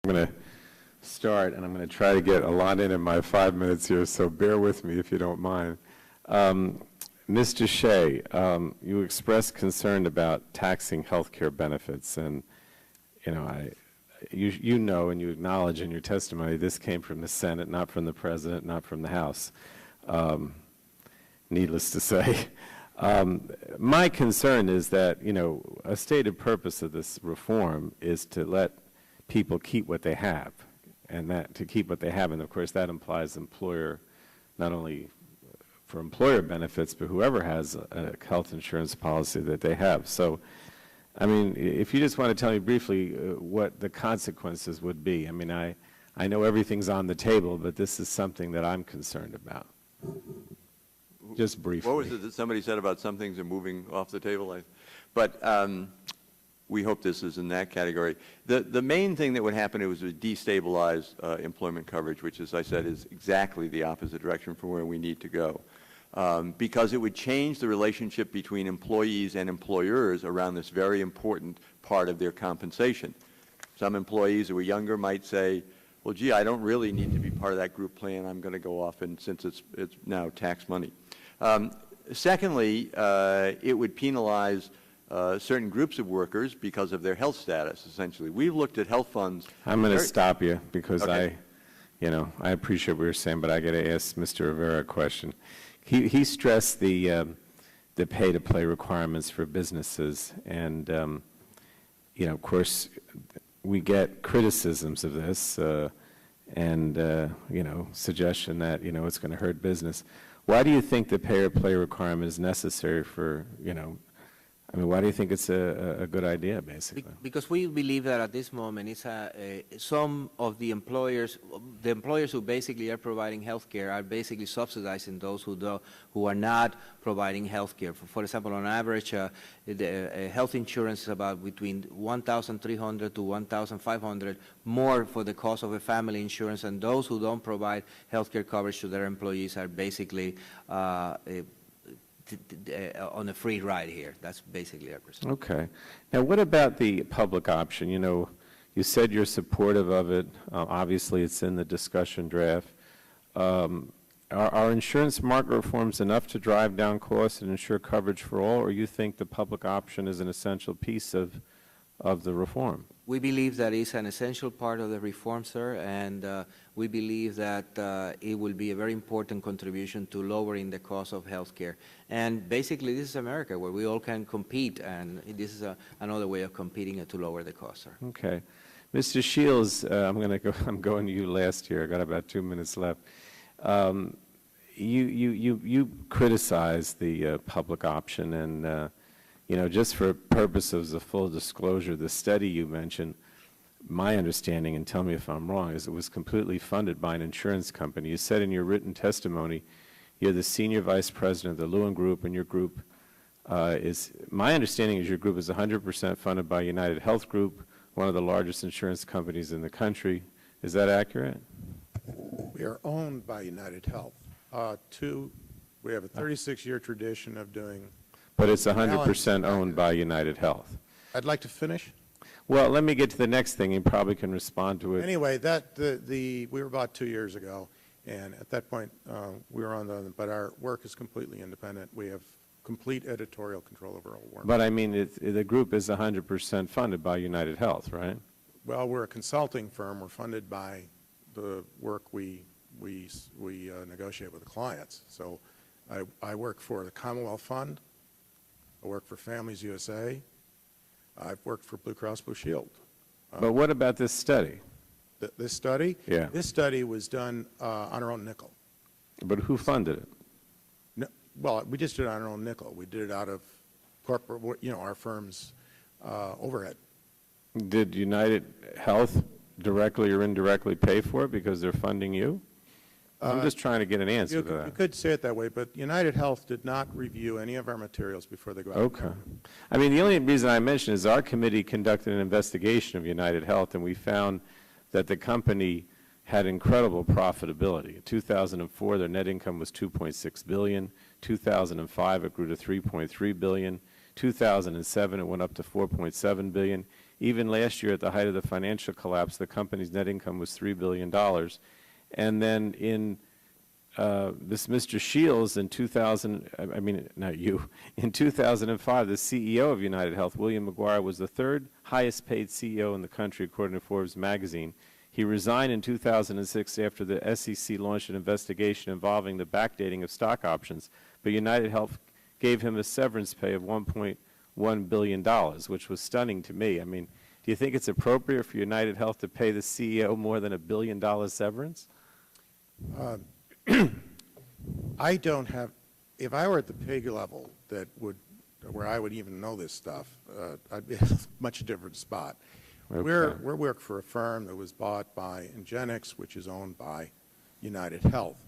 going to start, and I'm going to try to get a lot in my 5 minutes here, so bear with me if you don't mind. Mr. Shea, you expressed concern about taxing health care benefits, and you know and you acknowledge in your testimony this came from the Senate, not from the President, not from the House, needless to say. My concern is that, a stated purpose of this reform is to let people keep what they have, and that to keep what they have, and of course that implies employer, not only for employer benefits, but whoever has a health insurance policy that they have. So, I mean, if you just want to tell me briefly what the consequences would be. I mean, I know everything's on the table, but this is something that I'm concerned about. Just briefly. What was it that somebody said about some things are moving off the table? But we hope this is in that category. The main thing that would happen, it was to destabilize employment coverage, which, as I said, is exactly the opposite direction from where we need to go. Because it would change the relationship between employees and employers around this very important part of their compensation. Some employees who are younger might say, well, gee, I don't really need to be part of that group plan. I'm going to go off, and since it's now tax money. Secondly, it would penalize certain groups of workers because of their health status, essentially. We've looked at health funds. I'm going to stop you because okay. I appreciate what you're saying, but I got to ask Mr. Rivera a question. He stressed the pay-to-play requirements for businesses, and of course, we get criticisms of this, and suggestion that it's going to hurt business. Why do you think the pay-to-play requirement is necessary for why do you think it's a good idea, basically? Because we believe that at this moment, it's some of the employers who basically are providing health care are basically subsidizing those who are not providing health care. For example, on average, health insurance is about between $1,300 to $1,500 more for the cost of a family insurance, and those who don't provide health care coverage to their employees are basically on a free ride here. That's basically our perspective. Okay. Now, what about the public option? You said you're supportive of it. Obviously, it's in the discussion draft. Are insurance market reforms enough to drive down costs and ensure coverage for all, or you think the public option is an essential piece of the reform? We believe that it's an essential part of the reform, sir, and we believe that it will be a very important contribution to lowering the cost of health care. And basically, this is America, where we all can compete, and this is another way of competing to lower the cost, sir. Okay. Mr. Shields, I'm going to you last here. I got about 2 minutes left. You criticized the public option, and just for purposes of full disclosure, the study you mentioned, my understanding, and tell me if I'm wrong, is it was completely funded by an insurance company. You said in your written testimony you're the senior vice president of the Lewin Group, and your group my understanding is your group is 100% funded by United Health Group, one of the largest insurance companies in the country. Is that accurate? We are owned by United Health. We have a 36-year tradition of doing. But it's 100% owned by United Health. I'd like to finish. Well, let me get to the next thing. You probably can respond to it. Anyway, we were about 2 years ago, and at that point we were on but our work is completely independent. We have complete editorial control over our work. But I mean, the group is 100% funded by United Health, right? Well, we're a consulting firm. We're funded by the work we negotiate with the clients. So I work for the Commonwealth Fund. I work for Families USA. I've worked for Blue Cross Blue Shield. But what about this study? This study? Yeah. This study was done on our own nickel. But who funded it? No, well, we just did it on our own nickel. We did it out of corporate, our firm's overhead. Did United Health directly or indirectly pay for it because they're funding you? I'm just trying to get an answer to that. You could say it that way, but United Health did not review any of our materials before they go out. Okay. I mean, the only reason I mention is our committee conducted an investigation of United Health, and we found that the company had incredible profitability. In 2004, their net income was $2.6 billion. 2005, it grew to $3.3 billion. 2007, it went up to $4.7 billion. Even last year, at the height of the financial collapse, the company's net income was $3 billion. And then in this Mr. Shields in 2000, I mean, not you, in 2005, the CEO of United Health, William McGuire, was the third highest paid CEO in the country, according to Forbes magazine. He resigned in 2006 after the SEC launched an investigation involving the backdating of stock options, but United Health gave him a severance pay of $1.1 billion, which was stunning to me. I mean, do you think it's appropriate for United Health to pay the CEO more than $1 billion severance? I don't have, if I were at the pig level where I would even know this stuff, I'd be in a much different spot. Okay. We work for a firm that was bought by Ingenix, which is owned by United Health.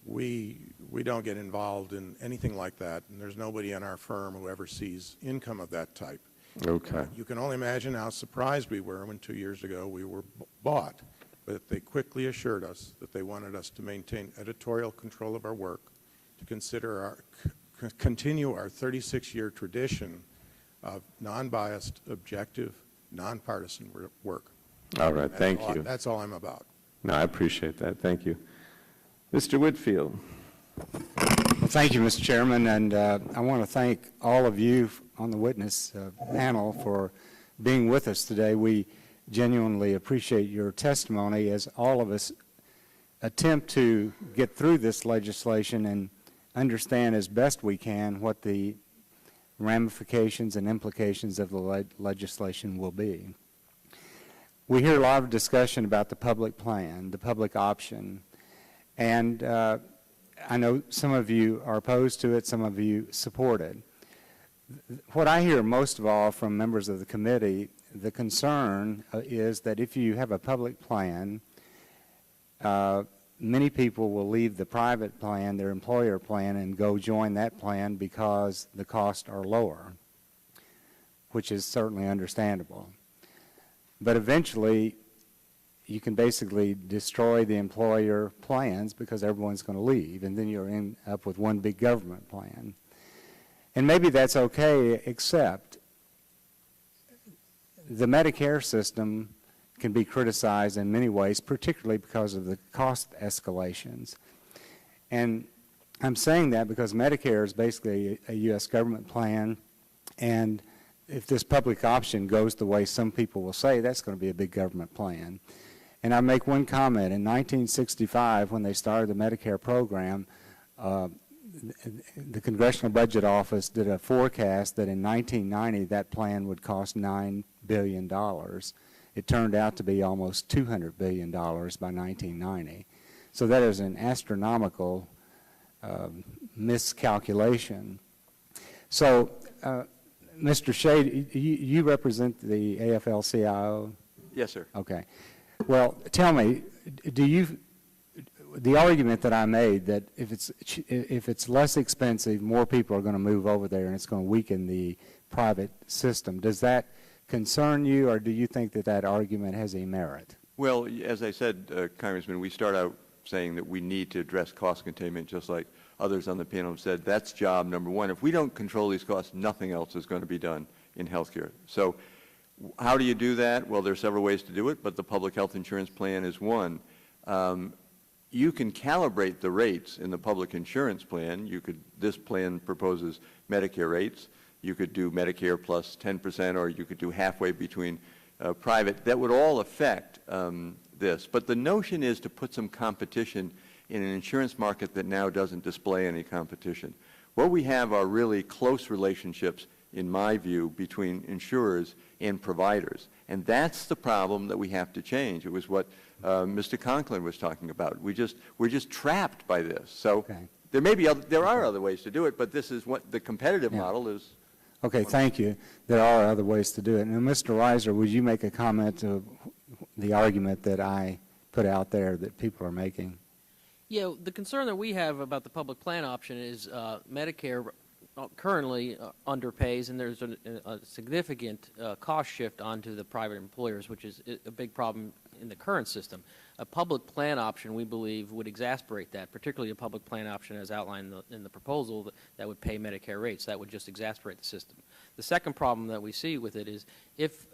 We don't get involved in anything like that, and there's nobody in our firm who ever sees income of that type. Okay. You can only imagine how surprised we were when 2 years ago we were bought, but they quickly assured us that they wanted us to maintain editorial control of our work, to continue our 36-year tradition of non-biased, objective, nonpartisan work. All right. Thank you. That's all I'm about. No, I appreciate that. Thank you. Mr. Whitfield. Well, thank you, Mr. Chairman, and I want to thank all of you on the witness panel for being with us today. We genuinely appreciate your testimony as all of us attempt to get through this legislation and understand as best we can what the ramifications and implications of the legislation will be. We hear a lot of discussion about the public plan, the public option, and I know some of you are opposed to it, some of you support it. What I hear most of all from members of the committee, the concern is that if you have a public plan, many people will leave the private plan, their employer plan, and go join that plan because the costs are lower, which is certainly understandable. But eventually, you can basically destroy the employer plans because everyone's going to leave, and then you're up with one big government plan. And maybe that's okay, except the Medicare system can be criticized in many ways, particularly because of the cost escalations. And I'm saying that because Medicare is basically a U.S. government plan, and if this public option goes the way some people will say, that's going to be a big government plan. And I make one comment. In 1965, when they started the Medicare program, the Congressional Budget Office did a forecast that in 1990 that plan would cost $9 billion. It turned out to be almost $200 billion by 1990. So that is an astronomical miscalculation. So, Mr. Shade, you represent the AFL-CIO? Yes, sir. Okay. Well, tell me, the argument that I made that if it's less expensive, more people are going to move over there and it's going to weaken the private system, does that concern you, or do you think that that argument has a merit? Well, as I said, Congressman, we start out saying that we need to address cost containment, just like others on the panel have said. That's job number one. If we don't control these costs, nothing else is going to be done in healthcare. So how do you do that? Well, there are several ways to do it, but the public health insurance plan is one. You can calibrate the rates in the public insurance plan. This plan proposes Medicare rates. You could do Medicare plus 10%, or you could do halfway between private. That would all affect this. But the notion is to put some competition in an insurance market that now doesn't display any competition. What we have are really close relationships, in my view, between insurers and providers. And that's the problem that we have to change. It was what Mr. Conklin was talking about. We're just trapped by this. So okay. There are other ways to do it, but this is what the competitive model is. Okay, thank you. There are other ways to do it. And Mr. Reiser, would you make a comment to the argument that I put out there that people are making? Yeah, the concern that we have about the public plan option is Medicare currently underpays, and there's a significant cost shift onto the private employers, which is a big problem in the current system. A public plan option, we believe, would exasperate that, particularly a public plan option as outlined in the proposal that would pay Medicare rates. That would just exasperate the system. The second problem that we see with it is if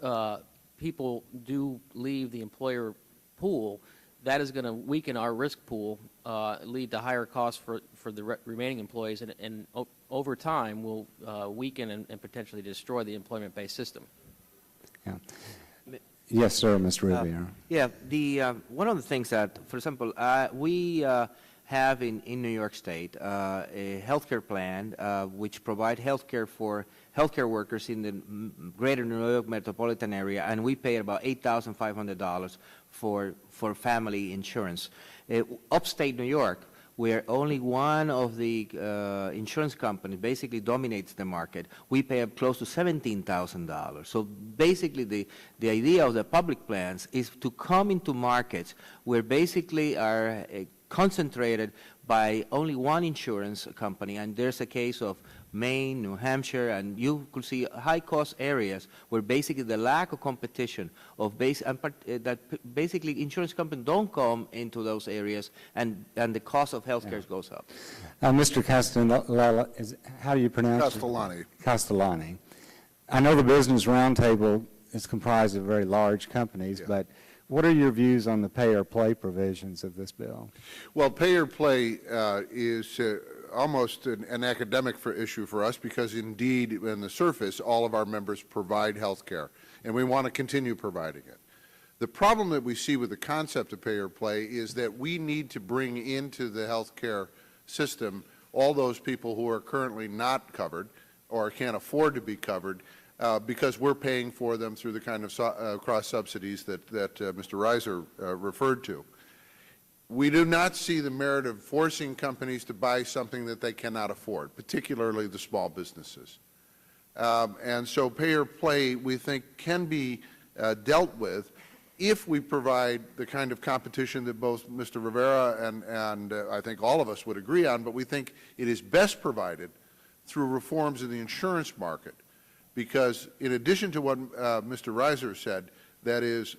people do leave the employer pool, that is going to weaken our risk pool, lead to higher costs for the remaining employees, and over time will weaken and potentially destroy the employment-based system. Yeah. Yes, sir, Mr. Rivera. Yeah, one of the things that, for example, we have in New York State a healthcare plan which provide healthcare for healthcare workers in the greater New York metropolitan area, and we pay about $8,500 for family insurance. Upstate New York, where only one of the insurance companies basically dominates the market, we pay up close to $17,000. So basically the idea of the public plans is to come into markets where basically are concentrated by only one insurance company, and there's a case of Maine, New Hampshire, and you could see high-cost areas where basically the lack of competition of that basically insurance companies don't come into those areas, and the cost of healthcare goes up. Mr. Castellani, how do you pronounce Castellani. it? Castellani. I know the Business Roundtable is comprised of very large companies, but what are your views on the pay-or-play provisions of this bill? Well, pay-or-play is almost an academic issue for us because, indeed, on the surface, all of our members provide health care, and we want to continue providing it. The problem that we see with the concept of pay-or-play is that we need to bring into the health care system all those people who are currently not covered or can't afford to be covered because we're paying for them through the kind of cross-subsidies that Mr. Reiser referred to. We do not see the merit of forcing companies to buy something that they cannot afford, particularly the small businesses. And so pay-or-play, we think, can be dealt with if we provide the kind of competition that both Mr. Rivera and I think all of us would agree on, but we think it is best provided through reforms in the insurance market. Because in addition to what Mr. Reiser said, that is,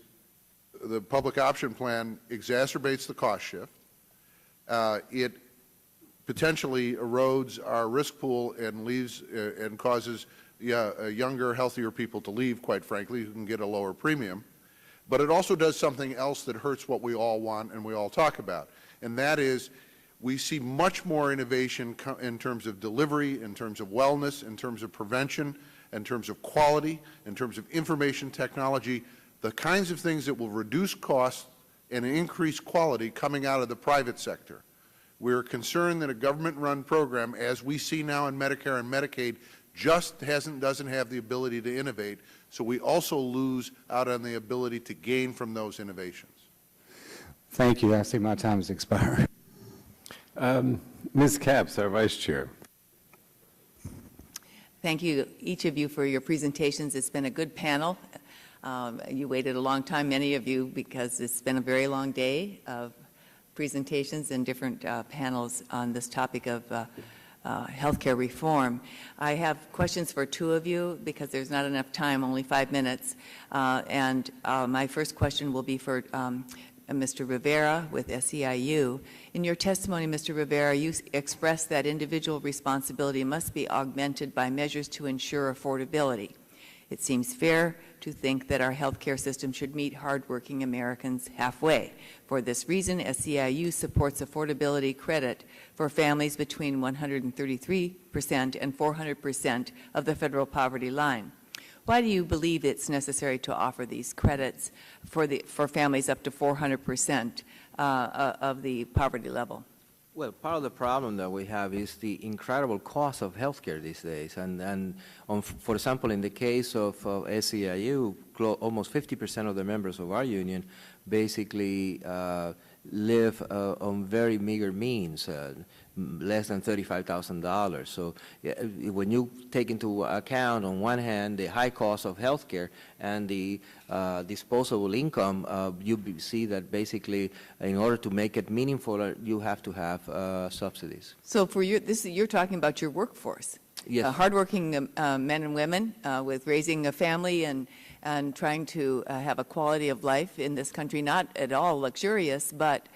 the public option plan exacerbates the cost shift. It potentially erodes our risk pool and leaves and causes younger, healthier people to leave, quite frankly, who can get a lower premium. But it also does something else that hurts what we all want and we all talk about, and that is we see much more innovation in terms of delivery, in terms of wellness, in terms of prevention, in terms of quality, in terms of information technology, the kinds of things that will reduce costs and increase quality coming out of the private sector. We're concerned that a government-run program, as we see now in Medicare and Medicaid, just doesn't have the ability to innovate, so we also lose out on the ability to gain from those innovations. Thank you. I see my time has expired. Ms. Capps, our Vice Chair. Thank you, each of you, for your presentations. It's been a good panel. You waited a long time, many of you, because it's been a very long day of presentations and different panels on this topic of healthcare reform. I have questions for two of you because there's not enough time, only 5 minutes. My first question will be for Mr. Rivera with SEIU. In your testimony, Mr. Rivera, you expressed that individual responsibility must be augmented by measures to ensure affordability. It seems fair to think that our healthcare system should meet hardworking Americans halfway. For this reason, SEIU supports affordability credit for families between 133% and 400% of the federal poverty line. Why do you believe it's necessary to offer these credits for families up to 400% of the poverty level? Well, part of the problem that we have is the incredible cost of healthcare these days. For example, in the case of SEIU, almost 50% of the members of our union basically live on very meager means, less than $35,000. So when you take into account, on one hand, the high cost of healthcare and the disposable income, you see that basically, in order to make it meaningful, you have to have subsidies. So for you're talking about your workforce. Yes. Hardworking men and women with raising a family and trying to have a quality of life in this country, not at all luxurious, but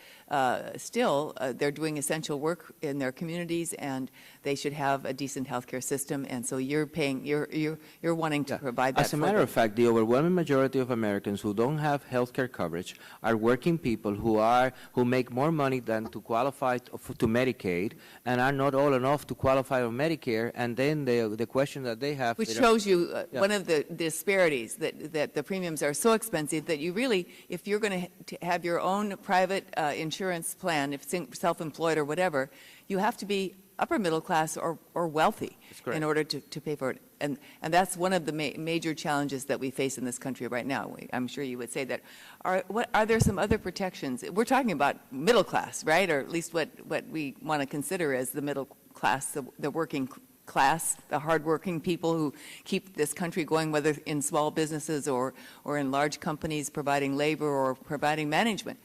still, they're doing essential work in their communities, and they should have a decent healthcare system, and so you're paying, you're wanting to provide that As a for matter them. of fact, the overwhelming majority of Americans who don't have health care coverage are working people who make more money than to qualify to Medicaid, and are not all enough to qualify on Medicare. And then the question that they have, Which they don't- shows you Yeah. one of the disparities, that the premiums are so expensive that you really, if you're going to have your own private insurance plan, if self-employed or whatever, you have to be upper middle class or wealthy That's correct. in order to pay for it. And that's one of the major challenges that we face in this country right now. I'm sure you would say that. Are there some other protections? We're talking about middle class, right? Or at least what we want to consider as the middle class, the working class, the hardworking people who keep this country going, whether in small businesses or in large companies providing labor or providing management.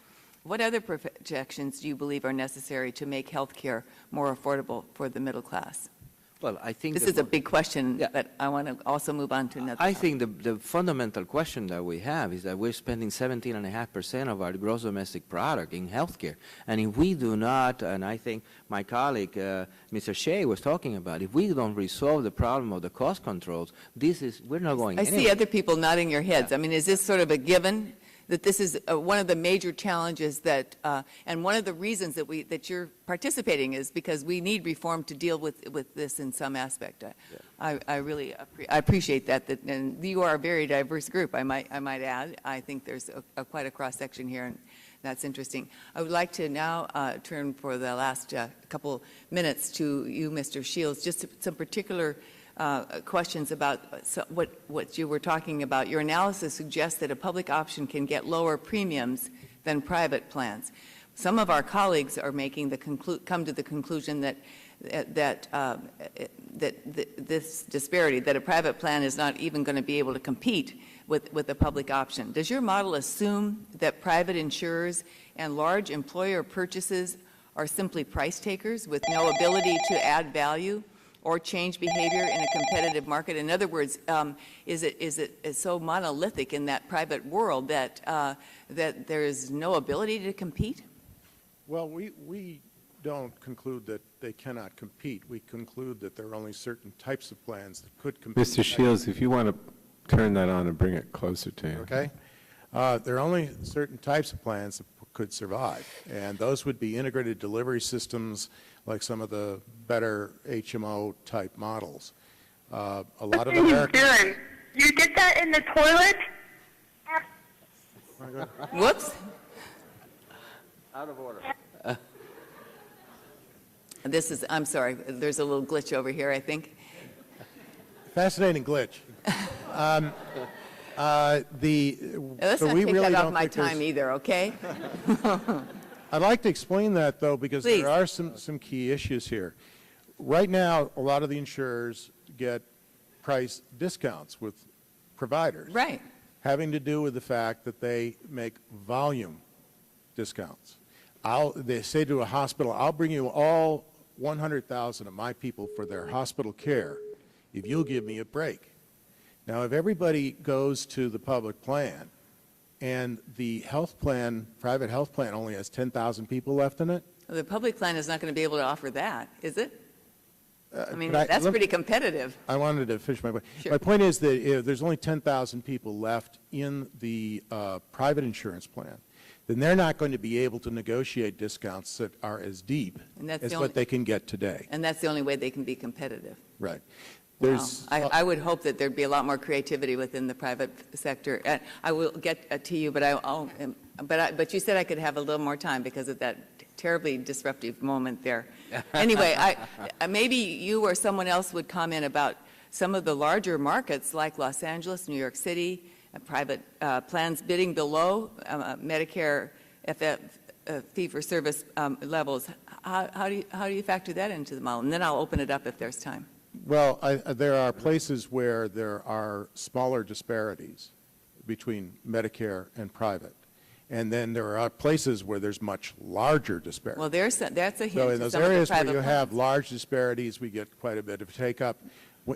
What other protections do you believe are necessary to make health care more affordable for the middle class? well, I think This the is a big question, Yeah. but I want to also move on to another. I think the fundamental question that we have is that we're spending 17.5% of our gross domestic product in healthcare. And if we do not, and I think my colleague, Mr. Shea, was talking about, if we don't resolve the problem of the cost controls, we're not going I anywhere. see other people nodding your heads. I mean, is this sort of a given, that this is one of the major challenges that, and one of the reasons that you're participating is because we need reform to deal with this in some aspect. I really appreciate that, and you are a very diverse group, I might add. I think there's quite a cross-section here, and that's interesting. I would like to now turn for the last couple minutes to you, Mr. Shields, just some particular questions about what you were talking about. Your analysis suggests that a public option can get lower premiums than private plans. Some of our colleagues are making come to the conclusion that this disparity, that a private plan is not even going to be able to compete with a public option. Does your model assume that private insurers and large employer purchases are simply price takers with no ability to add value or change behavior in a competitive market? In other words, is it so monolithic in that private world that there is no ability to compete? Well, we don't conclude that they cannot compete. We conclude that there are only certain types of plans that could compete. Mr. Shields, if you want to turn that on and bring it closer to you. Okay? There are only certain types of plans that could survive, and those would be integrated delivery systems like some of the better HMO-type models. A lot of Americans... doing? You did that in the toilet? Whoops. Out of order. I'm sorry, there's a little glitch over here, I think. Fascinating glitch. Let's so not we take really that off don't my think there's- time either, okay? I'd like to explain that, though, because Please. there are some key issues here. Right now, a lot of the insurers get price discounts with providers. Right. Having to do with the fact that they make volume discounts. They say to a hospital, I'll bring you all 100,000 of my people for their hospital care if you'll give me a break. Now, if everybody goes to the public plan and the health plan, private health plan only has 10,000 people left in it, The public plan is not going to be able to offer that, is it? I mean, but that's let- pretty competitive. I wanted to finish my point. Sure. My point is that if there's only 10,000 people left in the private insurance plan, then they're not going to be able to negotiate discounts that are as deep And that's as the what only- they can get today. And that's the only way they can be competitive. Right. Wow. There's, I would hope that there'd be a lot more creativity within the private sector. And I will get to you, but you said I could have a little more time because of that terribly disruptive moment there. Anyway, maybe you or someone else would comment about some of the larger markets like Los Angeles, New York City, private plans bidding below Medicare fee-for-service levels. How do you factor that into the model? And then I'll open it up if there's time. well, there are places where there are smaller disparities between Medicare and private. And then there are places where there's much larger disparities. Well, that's a hint So in to those some of the areas where private you plans. have large disparities, we get quite a bit of take-up.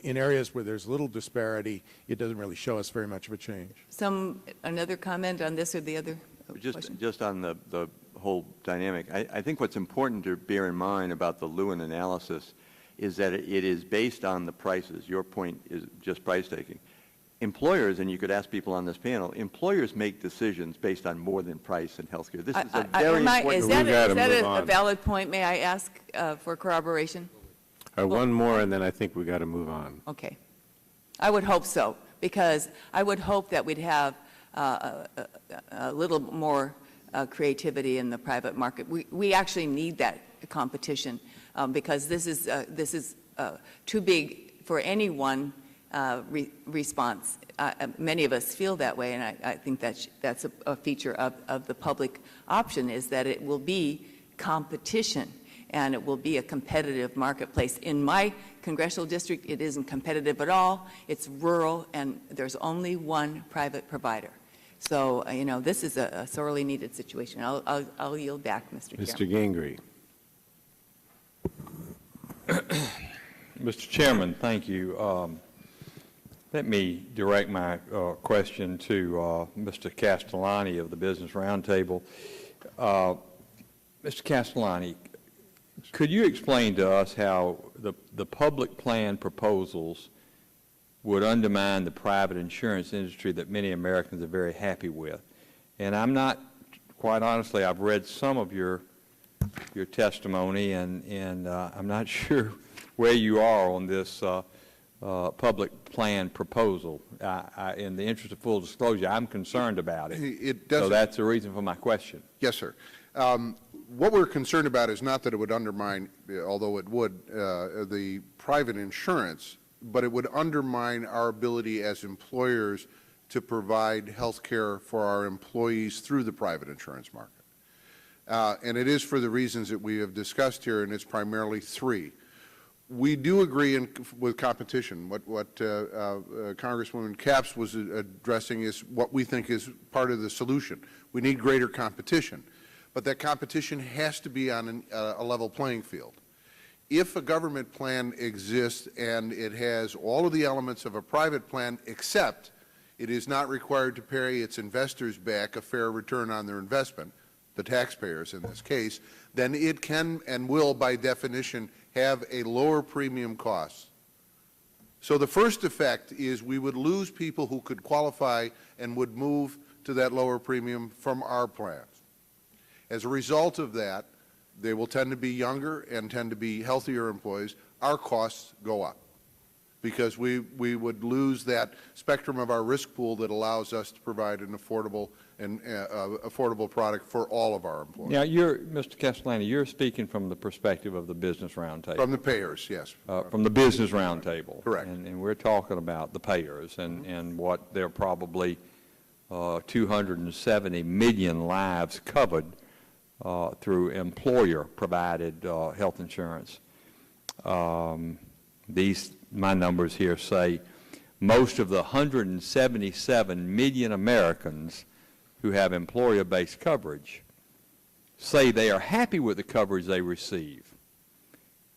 In areas where there's little disparity, it doesn't really show us very much of a change. Another comment on this or the other question? Just on the whole dynamic. I think what's important to bear in mind about the Lewin analysis is that it is based on the prices. Your point is just price taking. Employers, and you could ask people on this panel, employers make decisions based on more than price in healthcare. This is a very important. Is that a valid point? May I ask for corroboration? One more, and then I think we got to move on. Okay. I would hope so, because I would hope that we'd have a little more creativity in the private market. We actually need that competition because this is too big for any one response. Many of us feel that way, and I think that's a feature of the public option, is that it will be competition and it will be a competitive marketplace. In my congressional district, it isn't competitive at all. It's rural, and there's only one private provider. So, you know, this is a sorely needed situation. I'll yield back, Mr. Chairman. Mr. Gingrey. Mr. Chairman, thank you. Let me direct my question to Mr. Castellani of the Business Roundtable. Mr. Castellani, could you explain to us how the public plan proposals would undermine the private insurance industry that many Americans are very happy with? And I'm not, quite honestly, I've read some of your testimony, and I'm not sure where you are on this public plan proposal. In the interest of full disclosure, I'm concerned about it. So that's the reason for my question. Yes, sir. What we're concerned about is not that it would undermine, although it would, the private insurance, but it would undermine our ability as employers to provide health care for our employees through the private insurance market. And it is for the reasons that we have discussed here, and it's primarily three. We do agree with competition. What Congresswoman Capps was addressing is what we think is part of the solution. We need greater competition, but that competition has to be on a level playing field. If a government plan exists and it has all of the elements of a private plan, except it is not required to pay its investors back a fair return on their investment, the taxpayers in this case, then it can and will, by definition, have a lower premium cost. So the first effect is we would lose people who could qualify and would move to that lower premium from our plans. As a result of that, they will tend to be younger and tend to be healthier employees. Our costs go up because we would lose that spectrum of our risk pool that allows us to provide an affordable and affordable product for all of our employees. Now, Mr. Castellani, you're speaking from the perspective of the Business Roundtable. From the payers, yes. From the Business Roundtable. Correct. And we're talking about the payers and what they're probably 270 million lives covered through employer-provided health insurance. My numbers here say most of the 177 million Americans who have employer-based coverage say they are happy with the coverage they receive.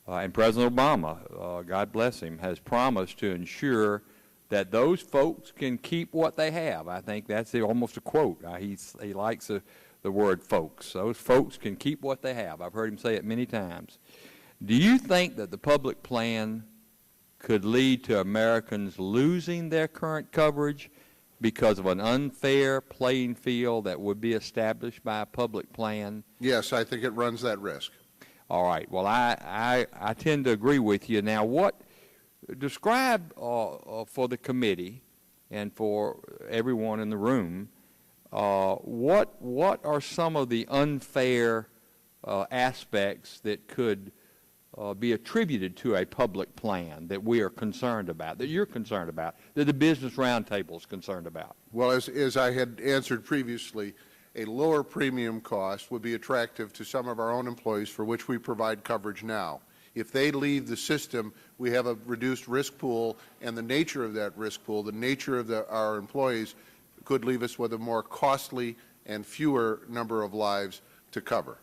And President Obama, God bless him, has promised to ensure that those folks can keep what they have. I think that's almost a quote. He likes the word folks. Those folks can keep what they have. I've heard him say it many times. Do you think that the public plan could lead to Americans losing their current coverage because of an unfair playing field that would be established by a public plan? Yes, I think it runs that risk. All right. Well, I tend to agree with you. Now, describe for the committee and for everyone in the room, what are some of the unfair aspects that could be attributed to a public plan that we are concerned about, that you're concerned about, that the Business Roundtable is concerned about? Well, as I had answered previously, a lower premium cost would be attractive to some of our own employees for which we provide coverage now. If they leave the system, we have a reduced risk pool, and the nature of that risk pool, the nature of our employees, could leave us with a more costly and fewer number of lives to cover.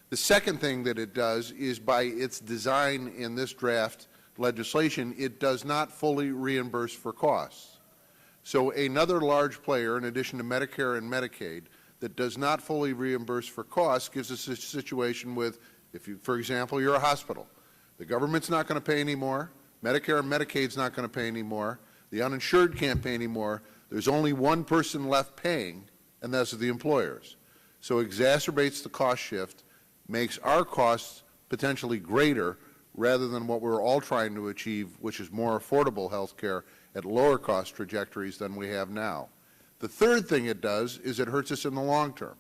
The second thing that it does is, by its design in this draft legislation, it does not fully reimburse for costs. So another large player, in addition to Medicare and Medicaid, that does not fully reimburse for costs gives us a situation with, if you, for example, you're a hospital. The government's not going to pay any more. Medicare and Medicaid's not going to pay any more. The uninsured can't pay any more. There's only one person left paying, and that's the employers. So it exacerbates the cost shift, makes our costs potentially greater rather than what we're all trying to achieve, which is more affordable health care at lower cost trajectories than we have now. The third thing it does is it hurts us in the long term,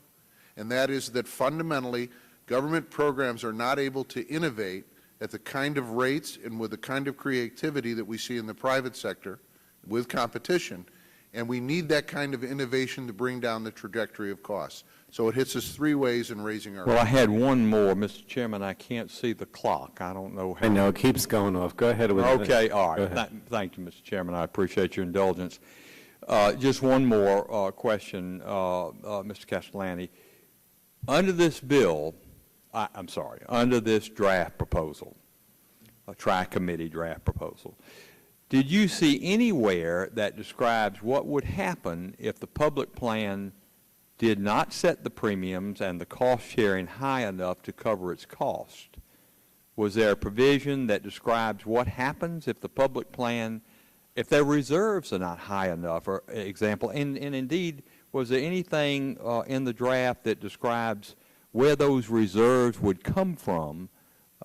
and that is that fundamentally government programs are not able to innovate at the kind of rates and with the kind of creativity that we see in the private sector with competition, and we need that kind of innovation to bring down the trajectory of costs. So it hits us three ways in raising our Well, I costs. had one more, Mr. Chairman. I can't see the clock. I don't know how. I know, it keeps going off. Go ahead with it. Okay, all Go right. ahead. Thank you, Mr. Chairman. I appreciate your indulgence. Just one more question, Mr. Castellani. Under this bill, I'm sorry, under this draft proposal, a tri-committee draft proposal, did you see anywhere that describes what would happen if the public plan did not set the premiums and the cost sharing high enough to cover its cost? Was there a provision that describes what happens if the public plan, if their reserves are not high enough, for example, and indeed, was there anything in the draft that describes where those reserves would come from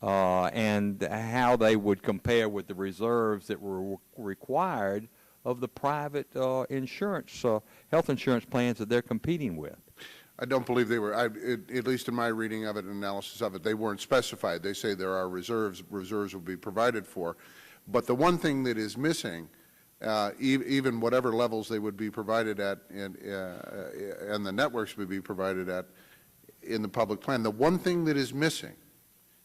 and how they would compare with the reserves that were required of the private insurance, health insurance plans that they're competing with? I don't believe they were, at least in my reading of it and analysis of it, they weren't specified. They say there are reserves will be provided for. But the one thing that is missing, even whatever levels they would be provided at and the networks would be provided at in the public plan, the one thing that is missing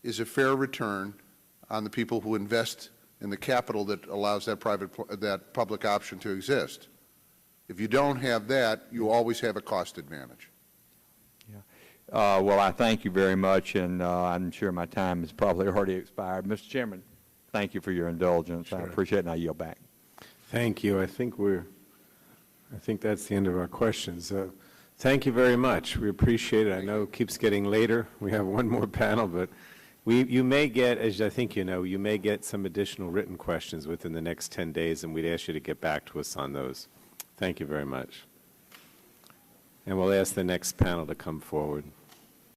is a fair return on the people who invest in the capital that allows that public option to exist. If you don't have that, you always have a cost advantage. Well, I thank you very much, and I'm sure my time has probably already expired. Mr. Chairman, thank you for your indulgence. Sure. I appreciate it, and I yield back. Thank you. I think that's the end of our questions. Thank you very much. We appreciate it. I know it keeps getting later. We have one more panel, but you may get, as I think you know, you may get some additional written questions within the next 10 days, and we'd ask you to get back to us on those. Thank you very much. And we'll ask the next panel to come forward.